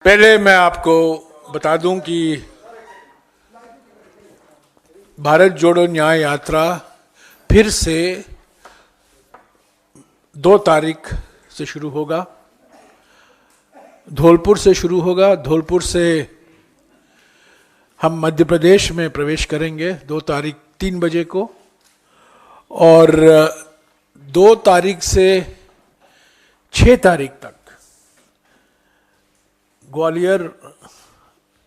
पहले मैं आपको बता दूं कि भारत जोड़ो न्याय यात्रा फिर से 2 तारीख से शुरू होगा। धौलपुर से शुरू होगा। धौलपुर से हम मध्य प्रदेश में प्रवेश करेंगे 2 तारीख 3 बजे को, और 2 तारीख से 6 तारीख तक ग्वालियर,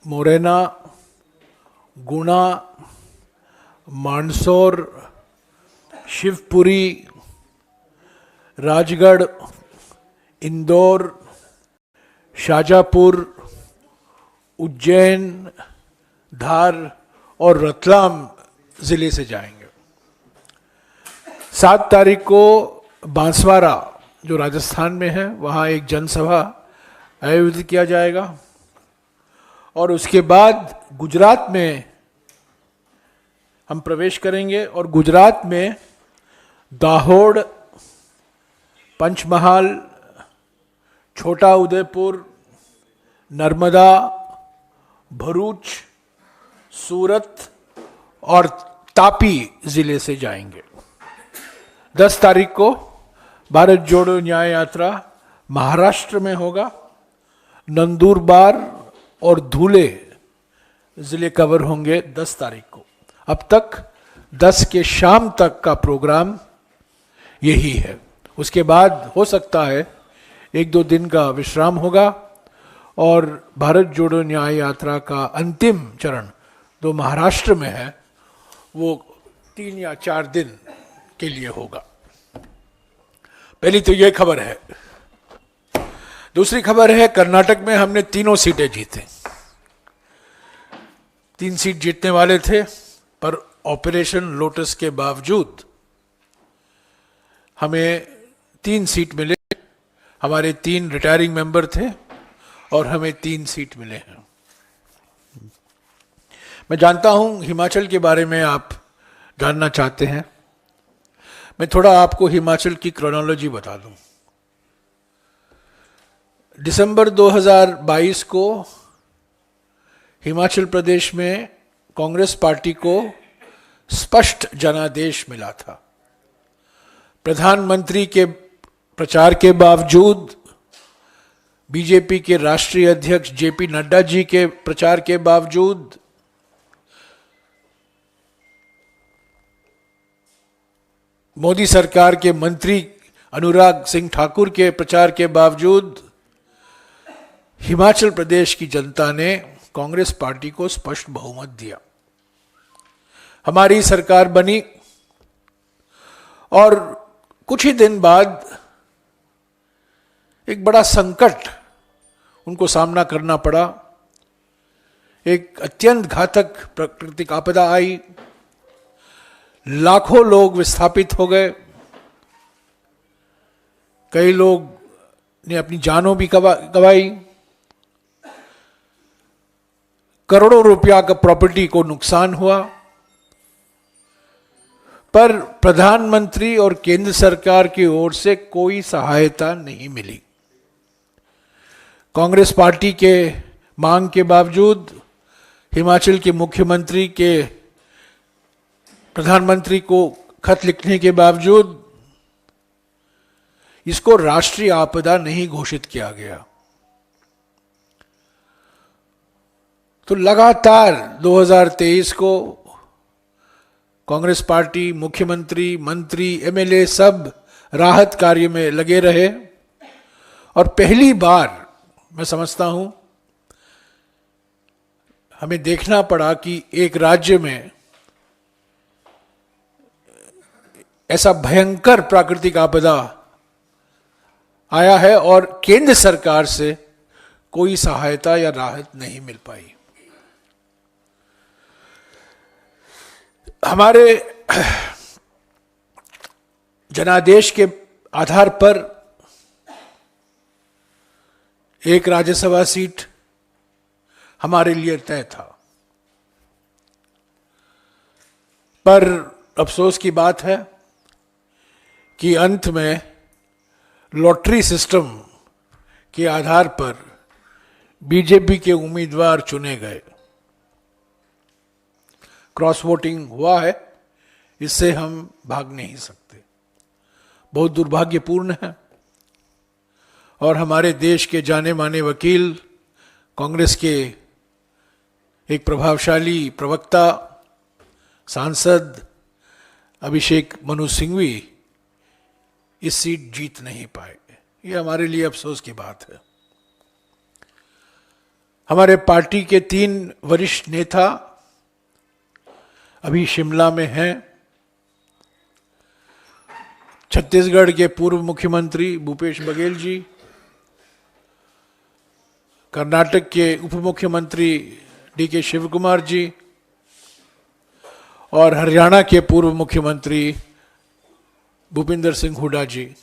मुरैना, गुना, मांदसौर, शिवपुरी, राजगढ़, इंदौर, शाजापुर, उज्जैन, धार और रतलाम जिले से जाएंगे। 7 तारीख को बांसवाड़ा जो राजस्थान में है वहाँ एक जनसभा आयोजित किया जाएगा, और उसके बाद गुजरात में हम प्रवेश करेंगे और गुजरात में दाहोद, पंचमहाल, छोटा उदयपुर, नर्मदा, भरूच, सूरत और तापी जिले से जाएंगे। 10 तारीख को भारत जोड़ो न्याय यात्रा महाराष्ट्र में होगा। नंदुरबार और धुले जिले कवर होंगे 10 तारीख को। अब तक 10 के शाम तक का प्रोग्राम यही है। उसके बाद हो सकता है 1-2 दिन का विश्राम होगा, और भारत जोड़ो न्याय यात्रा का अंतिम चरण जो महाराष्ट्र में है वो 3 या 4 दिन के लिए होगा। पहली तो ये खबर है। दूसरी खबर है, कर्नाटक में हमने 3 सीटें जीती। 3 सीट जीतने वाले थे, पर ऑपरेशन लोटस के बावजूद हमें 3 सीट मिले। हमारे 3 रिटायरिंग मेंबर थे और हमें 3 सीट मिले हैं। मैं जानता हूं हिमाचल के बारे में आप जानना चाहते हैं। मैं थोड़ा आपको हिमाचल की क्रोनोलॉजी बता दूं। दिसंबर 2022 को हिमाचल प्रदेश में कांग्रेस पार्टी को स्पष्ट जनादेश मिला था। प्रधानमंत्री के प्रचार के बावजूद, बीजेपी के राष्ट्रीय अध्यक्ष जेपी नड्डा जी के प्रचार के बावजूद, मोदी सरकार के मंत्री अनुराग सिंह ठाकुर के प्रचार के बावजूद, हिमाचल प्रदेश की जनता ने कांग्रेस पार्टी को स्पष्ट बहुमत दिया। हमारी सरकार बनी और कुछ ही दिन बाद एक बड़ा संकट उनको सामना करना पड़ा। एक अत्यंत घातक प्राकृतिक आपदा आई। लाखों लोग विस्थापित हो गए। कई लोग ने अपनी जानों भी गंवाई। करोड़ों रुपया का प्रॉपर्टी को नुकसान हुआ, पर प्रधानमंत्री और केंद्र सरकार की ओर से कोई सहायता नहीं मिली। कांग्रेस पार्टी के मांग के बावजूद, हिमाचल के मुख्यमंत्री के प्रधानमंत्री को खत लिखने के बावजूद इसको राष्ट्रीय आपदा नहीं घोषित किया गया। तो लगातार 2023 को कांग्रेस पार्टी, मुख्यमंत्री, मंत्री, एमएलए सब राहत कार्य में लगे रहे, और पहली बार मैं समझता हूं हमें देखना पड़ा कि एक राज्य में ऐसा भयंकर प्राकृतिक आपदा आया है और केंद्र सरकार से कोई सहायता या राहत नहीं मिल पाई। हमारे जनादेश के आधार पर एक राज्यसभा सीट हमारे लिए तय था, पर अफसोस की बात है कि अंत में लॉटरी सिस्टम के आधार पर बीजेपी के उम्मीदवार चुने गए। क्रॉस वोटिंग हुआ है, इससे हम भाग नहीं सकते। बहुत दुर्भाग्यपूर्ण है। और हमारे देश के जाने माने वकील, कांग्रेस के एक प्रभावशाली प्रवक्ता, सांसद अभिषेक मनु सिंघवी इस सीट जीत नहीं पाए। ये हमारे लिए अफसोस की बात है। हमारे पार्टी के 3 वरिष्ठ नेता अभी शिमला में हैं। छत्तीसगढ़ के पूर्व मुख्यमंत्री भूपेश बघेल जी, कर्नाटक के उप मुख्यमंत्री डी.के. शिव कुमार जी और हरियाणा के पूर्व मुख्यमंत्री भूपिंदर सिंह हुड्डा जी।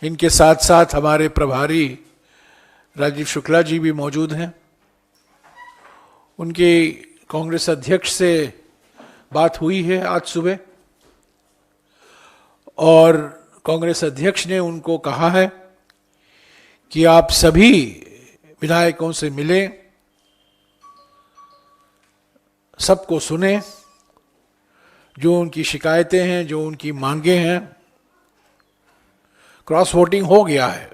इनके साथ साथ हमारे प्रभारी राजीव शुक्ला जी भी मौजूद हैं। उनके कांग्रेस अध्यक्ष से बात हुई है आज सुबह और कांग्रेस अध्यक्ष ने उनको कहा है कि आप सभी विधायकों से मिलें, सबको सुने, जो उनकी शिकायतें हैं, जो उनकी मांगे हैं। क्रॉस वोटिंग हो गया है,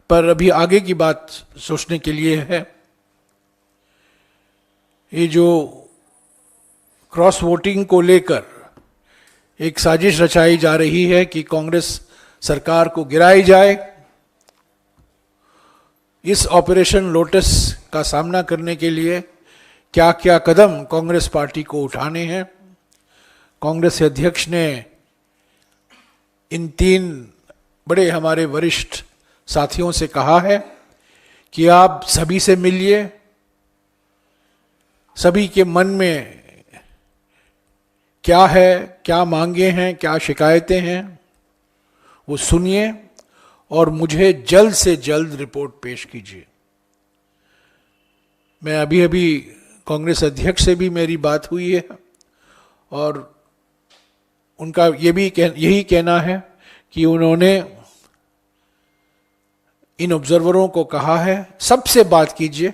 पर अभी आगे की बात सोचने के लिए है। ये जो क्रॉस वोटिंग को लेकर एक साजिश रचाई जा रही है कि कांग्रेस सरकार को गिराई जाए, इस ऑपरेशन लोटस का सामना करने के लिए क्या क्या कदम कांग्रेस पार्टी को उठाने हैं। कांग्रेस अध्यक्ष ने इन 3 बड़े हमारे वरिष्ठ साथियों से कहा है कि आप सभी से मिलिए, सभी के मन में क्या है, क्या मांगे हैं, क्या शिकायतें हैं, वो सुनिए और मुझे जल्द से जल्द रिपोर्ट पेश कीजिए। मैं अभी कांग्रेस अध्यक्ष से भी मेरी बात हुई है और उनका यही कहना है कि उन्होंने इन ऑब्जर्वरों को कहा है सबसे बात कीजिए,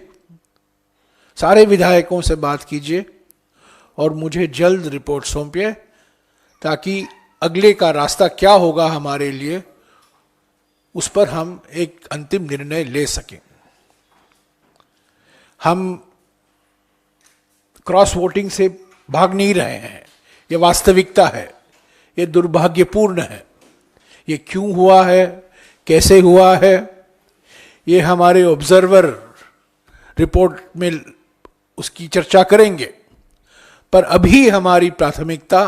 सारे विधायकों से बात कीजिए और मुझे जल्द रिपोर्ट सौंपिए, ताकि अगले का रास्ता क्या होगा हमारे लिए, उस पर हम एक अंतिम निर्णय ले सकें। हम क्रॉस वोटिंग से भाग नहीं रहे हैं, ये वास्तविकता है, ये दुर्भाग्यपूर्ण है। ये क्यों हुआ है, कैसे हुआ है, ये हमारे ऑब्जर्वर रिपोर्ट में उसकी चर्चा करेंगे। पर अभी हमारी प्राथमिकता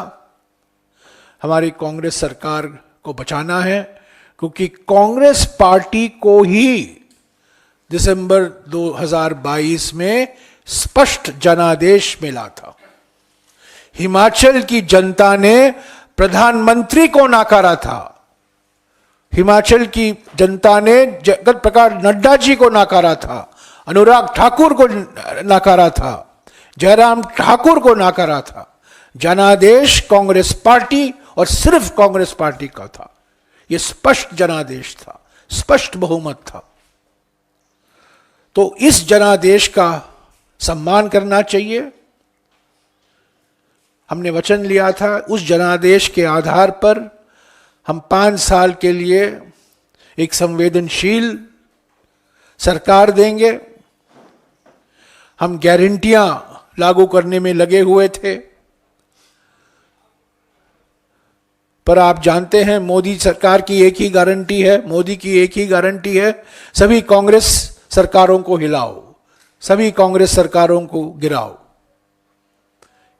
हमारी कांग्रेस सरकार को बचाना है, क्योंकि कांग्रेस पार्टी को ही दिसंबर 2022 में स्पष्ट जनादेश मिला था। हिमाचल की जनता ने प्रधानमंत्री को नकारा था, हिमाचल की जनता ने जगत प्रकाश नड्डा जी को नकारा था, अनुराग ठाकुर को नकारा था, जयराम ठाकुर को नकारा था। जनादेश कांग्रेस पार्टी और सिर्फ कांग्रेस पार्टी का था। यह स्पष्ट जनादेश था, स्पष्ट बहुमत था। तो इस जनादेश का सम्मान करना चाहिए। हमने वचन लिया था, उस जनादेश के आधार पर हम 5 साल के लिए एक संवेदनशील सरकार देंगे। हम गारंटियां लागू करने में लगे हुए थे, पर आप जानते हैं मोदी सरकार की एक ही गारंटी है, मोदी की एक ही गारंटी है, सभी कांग्रेस सरकारों को हिलाओ, सभी कांग्रेस सरकारों को गिराओ।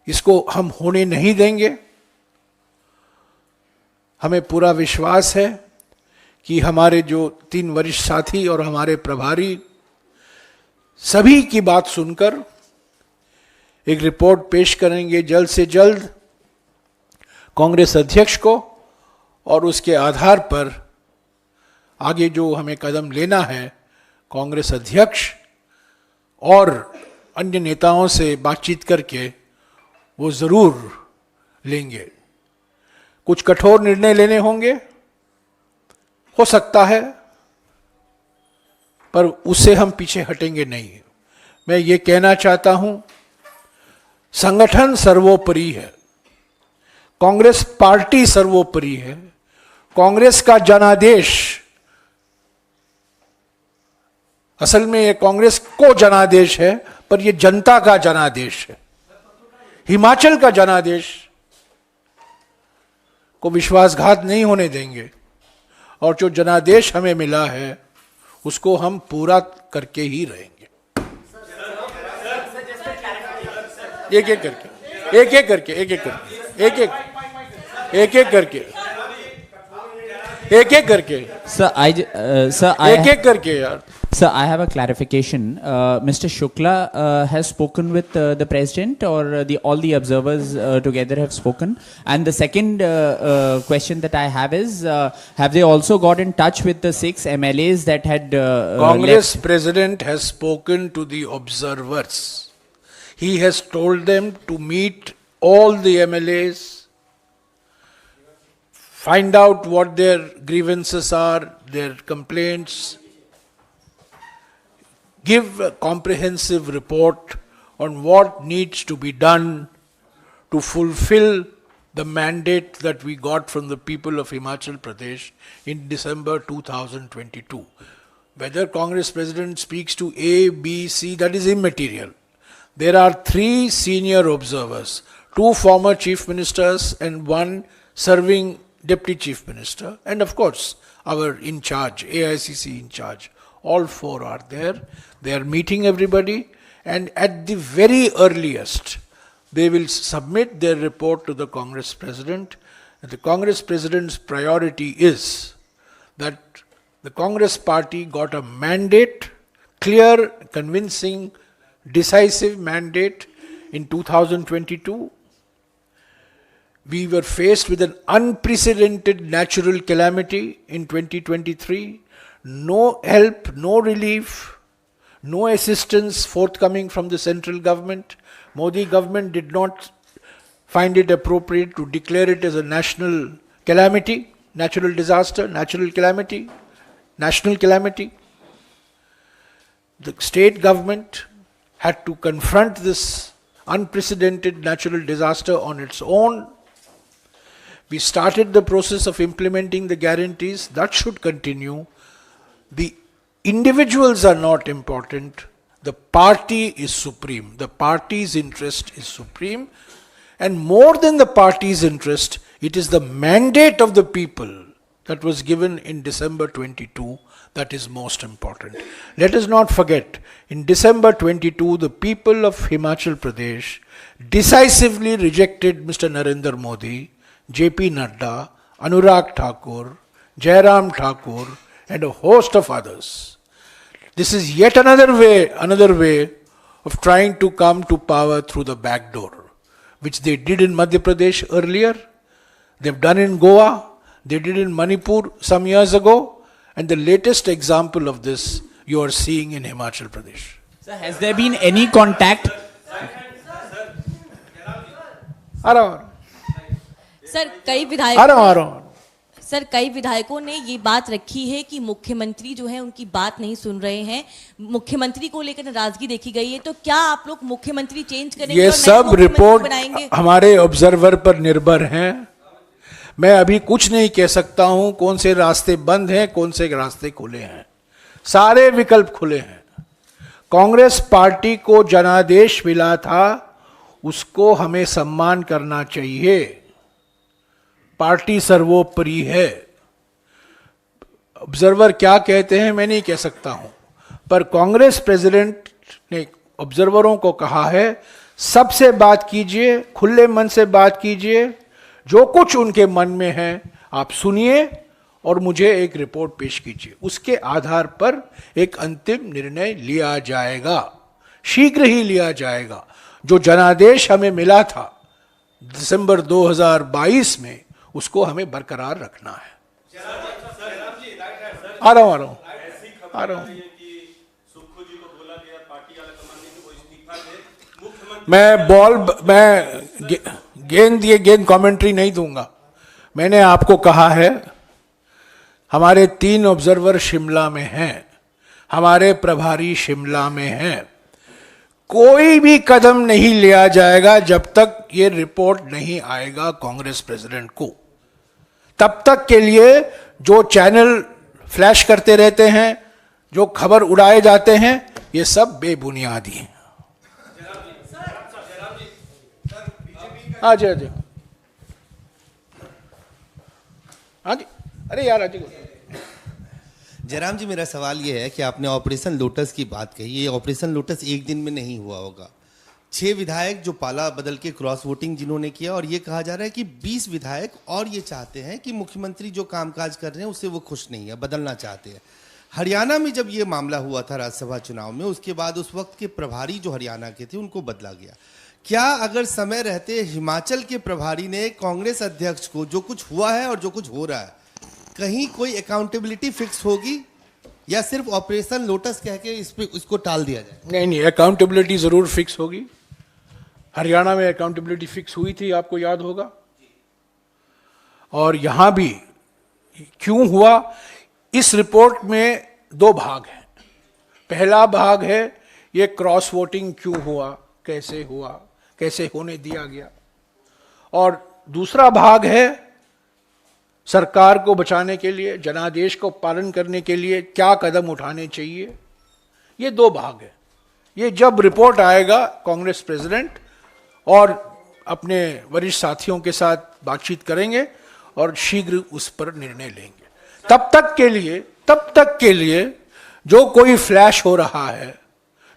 इसको हम होने नहीं देंगे। हमें पूरा विश्वास है कि हमारे जो 3 वरिष्ठ साथी और हमारे प्रभारी सभी की बात सुनकर एक रिपोर्ट पेश करेंगे जल्द से जल्द कांग्रेस अध्यक्ष को, और उसके आधार पर आगे जो हमें कदम लेना है कांग्रेस अध्यक्ष और अन्य नेताओं से बातचीत करके वो जरूर लेंगे। कुछ कठोर निर्णय लेने होंगे, हो सकता है पर उससे हम पीछे हटेंगे नहीं। मैं ये कहना चाहता हूं, संगठन सर्वोपरि है, कांग्रेस पार्टी सर्वोपरि है, कांग्रेस का जनादेश, असल में ये कांग्रेस को जनादेश है, पर ये जनता का जनादेश है। हिमाचल का जनादेश को विश्वासघात नहीं होने देंगे, और जो जनादेश हमें मिला है उसको हम पूरा करके ही रहेंगे। एक एक करके, एक एक करके, एक एक करके, एक एक करके, एक एक करके, एक एक करके यार। Sir, I have a clarification. Mr. Shukla has spoken with the president, or all the observers together have spoken. And the second question that I have is, have they also got in touch with the 6 MLAs that had Congress left? president has spoken to the observers. He has told them to meet all the MLAs, find out what their grievances are, their complaints, give a comprehensive report on what needs to be done to fulfill the mandate that we got from the people of Himachal Pradesh in December 2022. Whether Congress president speaks to A, B, C, that is immaterial. There are 3 senior observers, 2 former chief ministers and 1 serving deputy chief minister, and of course our in charge, AICC in charge. All 4 are there. They are meeting everybody, and at the very earliest, they will submit their report to the Congress president. And the Congress president's priority is that the Congress party got a mandate, clear, convincing, decisive mandate in 2022. We were faced with an unprecedented natural calamity in 2023. No help, no relief, no assistance forthcoming from the central government. Modi government did not find it appropriate to declare it as a national calamity, natural disaster, national calamity. The state government had to confront this unprecedented natural disaster on its own. We started the process of implementing the guarantees. That should continue. The individuals are not important. The party is supreme. The party's interest is supreme. And more than the party's interest, it is the mandate of the people that was given in December 22 that is most important. Let us not forget, in December 22, the people of Himachal Pradesh decisively rejected Mr. Narendra Modi, JP Nadda, Anurag Thakur, Jairam Thakur, and a host of others. This is yet another way of trying to come to power through the back door, which they did in Madhya Pradesh earlier, they've done in Goa, they did in Manipur some years ago, and the latest example of this you are seeing in Himachal Pradesh. Sir, has there been any contact? Sir कई विधायकों ने ये बात रखी है कि मुख्यमंत्री जो है उनकी बात नहीं सुन रहे हैं, मुख्यमंत्री को लेकर नाराजगी देखी गई है। तो क्या आप लोग मुख्यमंत्री चेंज करेंगे? ये सब रिपोर्ट हमारे ऑब्जर्वर पर निर्भर हैं। मैं अभी कुछ नहीं कह सकता हूं कौन से रास्ते बंद हैं, कौन से रास्ते खुले हैं। सारे विकल्प खुले हैं। कांग्रेस पार्टी को जनादेश मिला था, उसको हमें सम्मान करना चाहिए। पार्टी सर्वोपरि है। ऑब्जर्वर क्या कहते हैं मैं नहीं कह सकता हूं, पर कांग्रेस प्रेसिडेंट ने ऑब्जर्वरों को कहा है सबसे बात कीजिए, खुले मन से बात कीजिए, जो कुछ उनके मन में है आप सुनिए और मुझे एक रिपोर्ट पेश कीजिए। उसके आधार पर एक अंतिम निर्णय लिया जाएगा, शीघ्र ही लिया जाएगा। जो जनादेश हमें मिला था दिसंबर 2022 में, उसको हमें बरकरार रखना है। आ रहा हूं मैं गेंद कमेंट्री नहीं दूंगा। मैंने आपको कहा है हमारे 3 ऑब्जर्वर शिमला में हैं, हमारे प्रभारी शिमला में हैं। कोई भी कदम नहीं लिया जाएगा जब तक ये रिपोर्ट नहीं आएगा कांग्रेस प्रेसिडेंट को। तब तक के लिए जो चैनल फ्लैश करते रहते हैं, जो खबर उड़ाए जाते हैं, ये सब बेबुनियादी हैं। हाँ जी, हाँ जी, हाँ जी, अरे यार, हाँ जी। जयराम जी, मेरा सवाल ये है कि आपने ऑपरेशन लोटस की बात कही। ये ऑपरेशन लोटस एक दिन में नहीं हुआ होगा। 6 विधायक जो पाला बदल के क्रॉस वोटिंग जिन्होंने किया, और ये कहा जा रहा है कि 20 विधायक और ये चाहते हैं कि मुख्यमंत्री जो कामकाज कर रहे हैं उससे वो खुश नहीं है, बदलना चाहते हैं। हरियाणा में जब ये मामला हुआ था राज्यसभा चुनाव में, उसके बाद उस वक्त के प्रभारी जो हरियाणा के थे उनको बदला गया। क्या अगर समय रहते हिमाचल के प्रभारी ने कांग्रेस अध्यक्ष को, जो कुछ हुआ है और जो कुछ हो रहा है, कहीं कोई अकाउंटेबिलिटी फिक्स होगी, या सिर्फ ऑपरेशन लोटस कह के इसको टाल दिया जाए? नहीं नहीं, अकाउंटेबिलिटी जरूर फिक्स होगी। हरियाणा में अकाउंटेबिलिटी फिक्स हुई थी, आपको याद होगा। और यहां भी क्यों हुआ, इस रिपोर्ट में 2 भाग हैं। पहला भाग है ये क्रॉस वोटिंग क्यों हुआ, कैसे होने दिया गया, और दूसरा भाग है सरकार को बचाने के लिए, जनादेश को पालन करने के लिए क्या कदम उठाने चाहिए। ये 2 भाग है। ये जब रिपोर्ट आएगा, कांग्रेस प्रेसिडेंट और अपने वरिष्ठ साथियों के साथ बातचीत करेंगे और शीघ्र उस पर निर्णय लेंगे। तब तक के लिए जो कोई फ्लैश हो रहा है,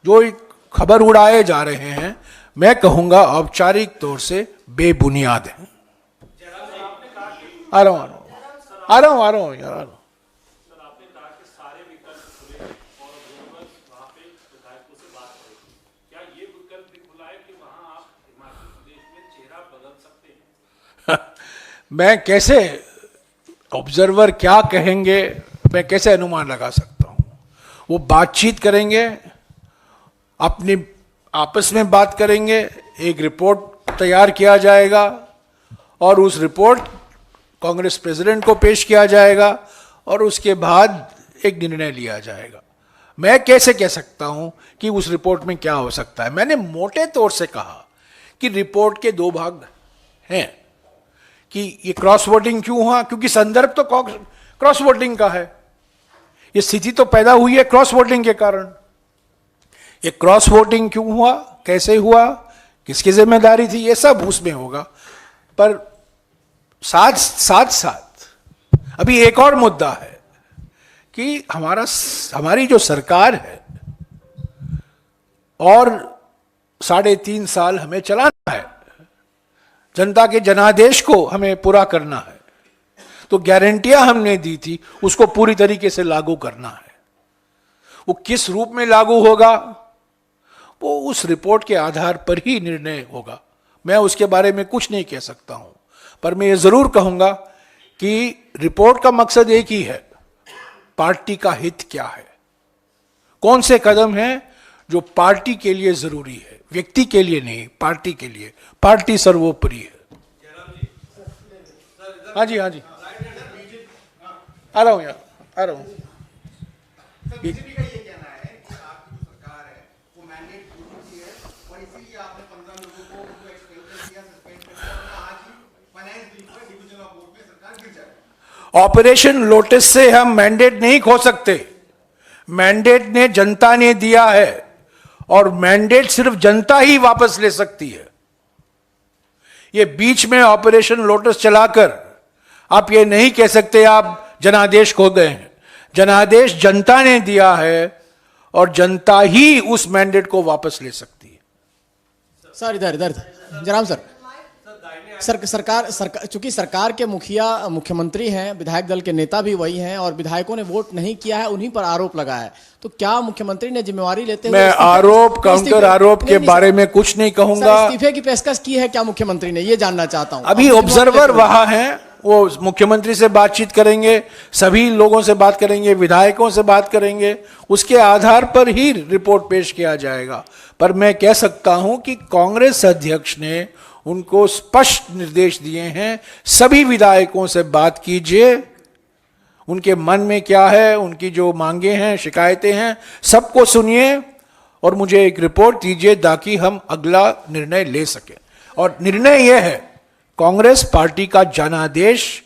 जो खबर उड़ाए जा रहे हैं, मैं कहूंगा औपचारिक तौर से बेबुनियाद है। आ रहा हूं यार। मैं कैसे, ऑब्जर्वर क्या कहेंगे, मैं कैसे अनुमान लगा सकता हूं। वो बातचीत करेंगे, अपने आपस में बात करेंगे, एक रिपोर्ट तैयार किया जाएगा और उस रिपोर्ट कांग्रेस प्रेसिडेंट को पेश किया जाएगा और उसके बाद एक निर्णय लिया जाएगा। मैं कैसे कह सकता हूं कि उस रिपोर्ट में क्या हो सकता है। मैंने मोटे तौर से कहा कि रिपोर्ट के 2 भाग हैं कि ये क्रॉस वोटिंग क्यों हुआ, क्योंकि संदर्भ तो क्रॉस वोटिंग का है। ये स्थिति तो पैदा हुई है क्रॉस वोटिंग के कारण। ये क्रॉस वोटिंग क्यों हुआ, कैसे हुआ, किसकी जिम्मेदारी थी, ये सब उसमें होगा। पर साथ अभी एक और मुद्दा है कि हमारी जो सरकार है और 3.5 साल हमें चलाना है, जनता के जनादेश को हमें पूरा करना है। तो गारंटियां हमने दी थी, उसको पूरी तरीके से लागू करना है। वो किस रूप में लागू होगा, वो उस रिपोर्ट के आधार पर ही निर्णय होगा। मैं उसके बारे में कुछ नहीं कह सकता हूं, पर मैं ये जरूर कहूंगा कि रिपोर्ट का मकसद एक ही है, पार्टी का हित क्या है, कौन से कदम हैं जो पार्टी के लिए जरूरी है, व्यक्ति के लिए नहीं, पार्टी के लिए। पार्टी सर्वोपरि है। हाँ जी, आ रहा हूं यार, आ रहा हूं। बीजेपी का ये कहना है कि आपकी जो सरकार है वो मैंडेट टूटी है और इसीलिए आपने 15 लोगों को एक्सपेल किया, सस्पेंड कर दिया और आज ही फाइनेंस बिल पर डिवीजन ऑफ बोर्ड में सरकार गिर जाएगी। ऑपरेशन लोटस से हम मैंडेट नहीं खो सकते। मैंडेट ने जनता ने दिया है और मैंडेट सिर्फ जनता ही वापस ले सकती है। ये बीच में ऑपरेशन लोटस चलाकर आप ये नहीं कह सकते आप जनादेश खो गए हैं। जनादेश जनता ने दिया है और जनता ही उस मैंडेट को वापस ले सकती है। सर इधर जयराम सरकार चूंकि सरकार के मुखिया मुख्यमंत्री हैं, विधायक दल के नेता भी वही हैं और विधायकों ने वोट नहीं किया है, उन्हीं पर आरोप लगा है। तो क्या मुख्यमंत्री ने जिम्मेवारी लेते हुए मैं आरोप काउंटर आरोप के बारे में कुछ नहीं कहूंगा। इस्तीफे की पेशकश की है क्या मुख्यमंत्री ने, ये जानना चाहता हूं। अभी ऑब्जर्वर वहां हैं, वो मुख्यमंत्री से बातचीत करेंगे, सभी लोगों से बात करेंगे, विधायकों से बात करेंगे, उसके आधार पर ही रिपोर्ट पेश किया जाएगा। पर मैं कह सकता हूं कि कांग्रेस अध्यक्ष ने उनको स्पष्ट निर्देश दिए हैं, सभी विधायकों से बात कीजिए, उनके मन में क्या है, उनकी जो मांगे हैं, शिकायतें हैं, सबको सुनिए और मुझे एक रिपोर्ट दीजिए ताकि हम अगला निर्णय ले सकें। और निर्णय यह है, कांग्रेस पार्टी का जनादेश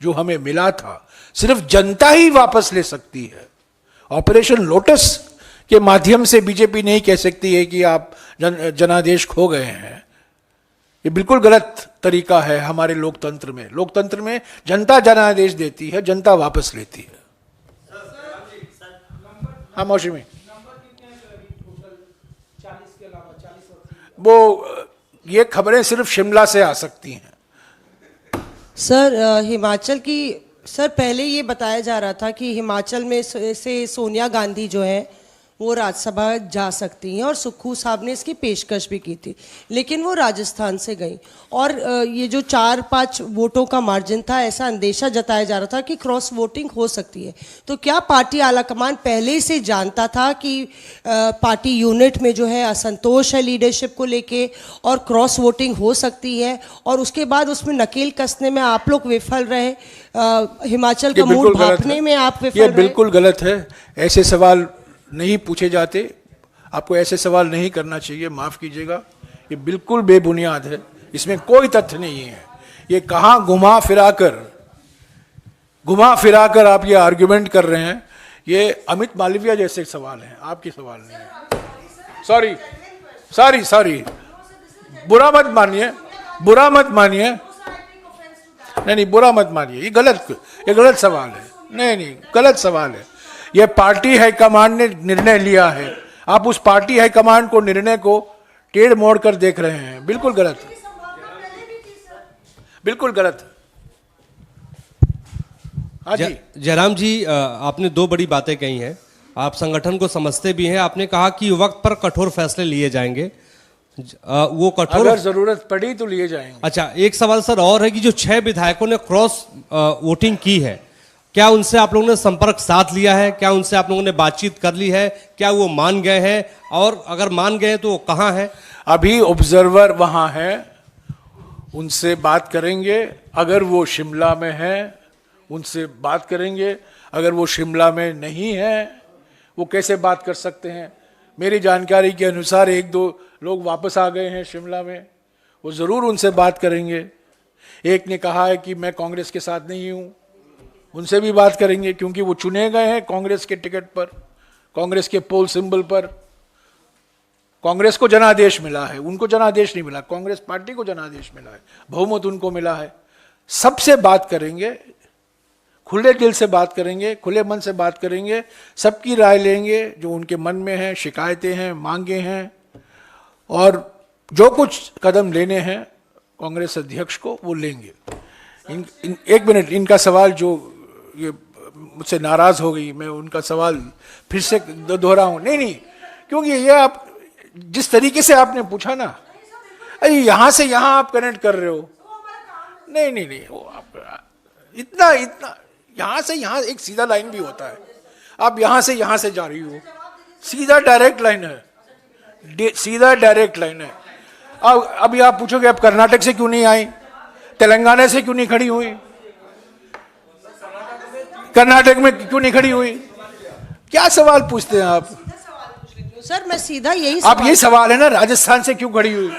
जो हमें मिला था सिर्फ जनता ही वापस ले सकती है। ऑपरेशन लोटस के माध्यम से बीजेपी नहीं कह सकती है कि आप जनादेश खो गए हैं। ये बिल्कुल गलत तरीका है हमारे लोकतंत्र में। लोकतंत्र में जनता जनादेश देती है, जनता वापस लेती है। हाँ मौसमी, वो ये खबरें सिर्फ शिमला से आ सकती हैं। सर हिमाचल की, सर पहले ये बताया जा रहा था कि हिमाचल में से सोनिया गांधी जो है वो राज्यसभा जा सकती हैं और सुक्खू साहब ने इसकी पेशकश भी की थी, लेकिन वो राजस्थान से गई और ये जो 4-5 वोटों का मार्जिन था, ऐसा अंदेशा जताया जा रहा था कि क्रॉस वोटिंग हो सकती है। तो क्या पार्टी आलाकमान पहले से जानता था कि पार्टी यूनिट में जो है असंतोष है लीडरशिप को लेके और क्रॉस वोटिंग हो सकती है, और उसके बाद उसमें नकेल कसने में आप लोग विफल रहे, हिमाचल का मूड भांपने में आप विफल रहे? ये बिल्कुल गलत है। ऐसे सवाल नहीं पूछे जाते, आपको ऐसे सवाल नहीं करना चाहिए, माफ कीजिएगा। ये बिल्कुल बेबुनियाद है, इसमें कोई तथ्य नहीं है। ये कहाँ घुमा फिराकर आप ये आर्गुमेंट कर रहे हैं। ये अमित मालविया जैसे सवाल हैं, आपके सवाल नहीं है। सॉरी, बुरा मत मानिए, नहीं, बुरा मत मानिए। ये गलत सवाल है। नहीं, गलत सवाल है। यह पार्टी हाईकमान ने निर्णय लिया है, आप उस पार्टी हाईकमान को निर्णय को टेढ़ मोड़ कर देख रहे हैं। बिल्कुल गलत है, बिल्कुल गलत है। हाँ जी जयराम जी, आपने 2 बड़ी बातें कही हैं। आप संगठन को समझते भी हैं। आपने कहा कि वक्त पर कठोर फैसले लिए जाएंगे। वो कठोर अगर जरूरत पड़ी तो लिए जाएंगे। अच्छा, एक सवाल सर और है कि जो 6 विधायकों ने क्रॉस वोटिंग की है, क्या उनसे आप लोगों ने संपर्क साध लिया है? क्या उनसे आप लोगों ने बातचीत कर ली है? क्या वो मान गए हैं? और अगर मान गए तो वो कहाँ है? अभी ऑब्जर्वर वहां है, उनसे बात करेंगे। अगर वो शिमला में है उनसे बात करेंगे, अगर वो शिमला में नहीं है वो कैसे बात कर सकते हैं? मेरी जानकारी के अनुसार 1-2 लोग वापस आ गए हैं शिमला में, वो जरूर उनसे बात करेंगे। एक ने कहा है कि मैं कांग्रेस के साथ नहीं हूं, उनसे भी बात करेंगे, क्योंकि वो चुने गए हैं कांग्रेस के टिकट पर, कांग्रेस के पोल सिंबल पर। कांग्रेस को जनादेश मिला है, उनको जनादेश नहीं मिला, कांग्रेस पार्टी को जनादेश मिला है, बहुमत उनको मिला है। सबसे बात करेंगे, खुले दिल से बात करेंगे, खुले मन से बात करेंगे, सबकी राय लेंगे, जो उनके मन में है, शिकायतें हैं, मांगे हैं, और जो कुछ कदम लेने हैं कांग्रेस अध्यक्ष को वो लेंगे। एक मिनट, इनका सवाल जो ये मुझसे नाराज हो गई, मैं उनका सवाल फिर से दोहराऊं? नहीं, क्योंकि ये आप जिस तरीके से आपने पूछा ना, अरे यहां से यहां आप कनेक्ट कर रहे हो। नहीं, वो आप इतना यहां से यहां एक सीधा लाइन भी होता है, आप यहां से जा रही हो, सीधा डायरेक्ट लाइन है, सीधा डायरेक्ट लाइन है। अब अभी आप पूछोगे आप कर्नाटक से क्यों नहीं आई, तेलंगाना से क्यों नहीं खड़ी हुई, कर्नाटक में क्यों नहीं खड़ी हुई? क्या सवाल पूछते हैं आप? सर मैं सीधा यही आप ये सवाल है ना, राजस्थान से क्यों खड़ी हुई?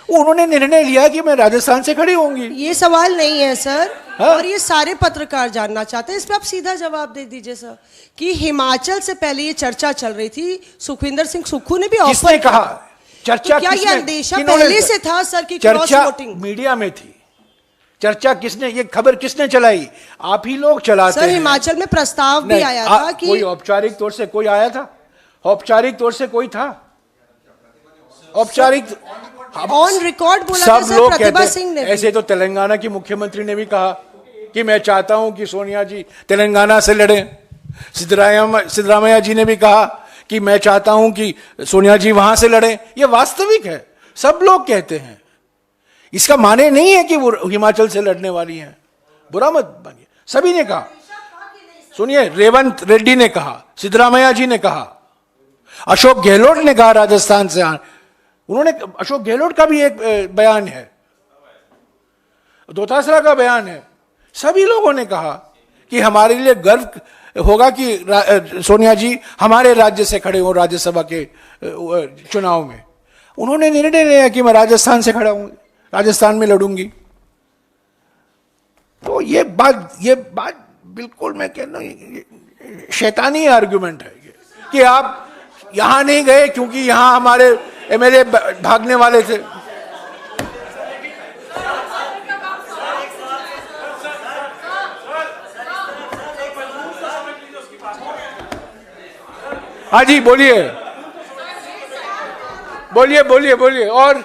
उन्होंने निर्णय लिया कि मैं राजस्थान से खड़ी होंगी। ये सवाल नहीं है सर। हाँ? और ये सारे पत्रकार जानना चाहते हैं, इस पे आप सीधा जवाब दे दीजिए सर, कि हिमाचल से पहले ये चर्चा चल रही थी, सुखविंदर सिंह सुक्खू ने भी किसने ऑफर कहा? चर्चा तो क्या ये अंदेशा पहले से था सर कि क्रॉस चर्चा वोटिंग? मीडिया में थी। चर्चा किसने, ये खबर किसने चलाई? आप ही लोग चलाते सर हैं। हिमाचल में प्रस्ताव भी आया था कि कोई औपचारिक तौर से कोई आया था? औपचारिक तौर से कोई था? औपचारिक ऑन रिकॉर्ड बोला था सब सर लोग प्रतिभा कहते सिंह ने भी। ऐसे तो तेलंगाना की मुख्यमंत्री ने भी कहा कि मैं चाहता हूं कि सोनिया जी तेलंगाना से लड़े। सिद्धरामैया जी ने भी कहा कि मैं चाहता हूं कि सोनिया जी वहां से लड़े। ये वास्तविक है, सब लोग कहते हैं। इसका माने नहीं है कि वो हिमाचल से लड़ने वाली हैं, बुरा मत मानिए। सभी ने कहा, सुनिए, रेवंत रेड्डी ने कहा, सिद्धरामैया जी ने कहा, अशोक गहलोत ने कहा राजस्थान से उन्होंने, अशोक गहलोत का भी एक बयान है, दोतासरा का बयान है, सभी लोगों ने कहा कि हमारे लिए गर्व होगा कि सोनिया जी हमारे राज्य से खड़े हो राज्यसभा के चुनाव में। उन्होंने निर्णय लिया कि मैं राजस्थान से खड़ा हूं, राजस्थान में लड़ूंगी। तो ये बात बिल्कुल मैं कहना शैतानी आर्गुमेंट है कि आप यहां नहीं गए क्योंकि यहां हमारे एमएलए भागने वाले थे। हाँ जी, बोलिए बोलिए बोलिए बोलिए। और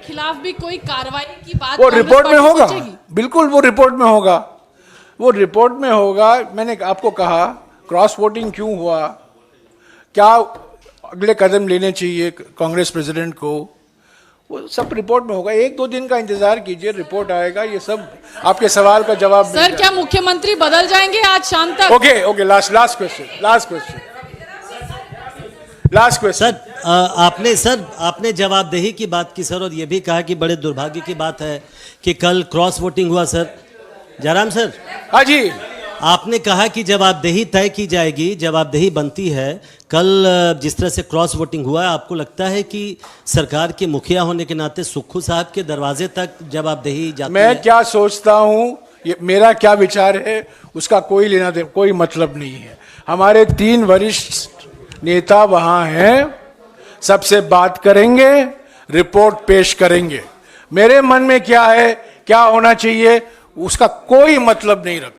खिलाफ भी कोई कार्रवाई की बात वो रिपोर्ट में होगा, सोचेगी? बिल्कुल वो रिपोर्ट में होगा, वो रिपोर्ट में होगा। मैंने आपको कहा क्रॉस वोटिंग क्यों हुआ, क्या अगले कदम लेने चाहिए कांग्रेस प्रेसिडेंट को, वो सब रिपोर्ट में होगा। 1-2 दिन का इंतजार कीजिए, रिपोर्ट आएगा, ये सब आपके सवाल का जवाब मिल सर जाएगा। क्या मुख्यमंत्री बदल जाएंगे आज शाम तक? Okay, last question. सर आपने जवाबदेही की बात की सर, और ये भी कहा कि बड़े दुर्भाग्य की बात है कि कल क्रॉस वोटिंग हुआ सर। जयराम सर, हाँ जी, आपने कहा कि जवाबदेही तय की जाएगी, जवाबदेही बनती है। कल जिस तरह से क्रॉस वोटिंग हुआ है, आपको लगता है कि सरकार के मुखिया होने के नाते सुक्खू साहब के दरवाजे तक जवाबदेही जाती है? मैं क्या सोचता हूं, ये मेरा क्या विचार है, उसका कोई लेना देना कोई मतलब नहीं है। हमारे 3 वरिष्ठ नेता वहां हैं, सबसे बात करेंगे, रिपोर्ट पेश करेंगे। मेरे मन में क्या है, क्या होना चाहिए, उसका कोई मतलब नहीं रखता।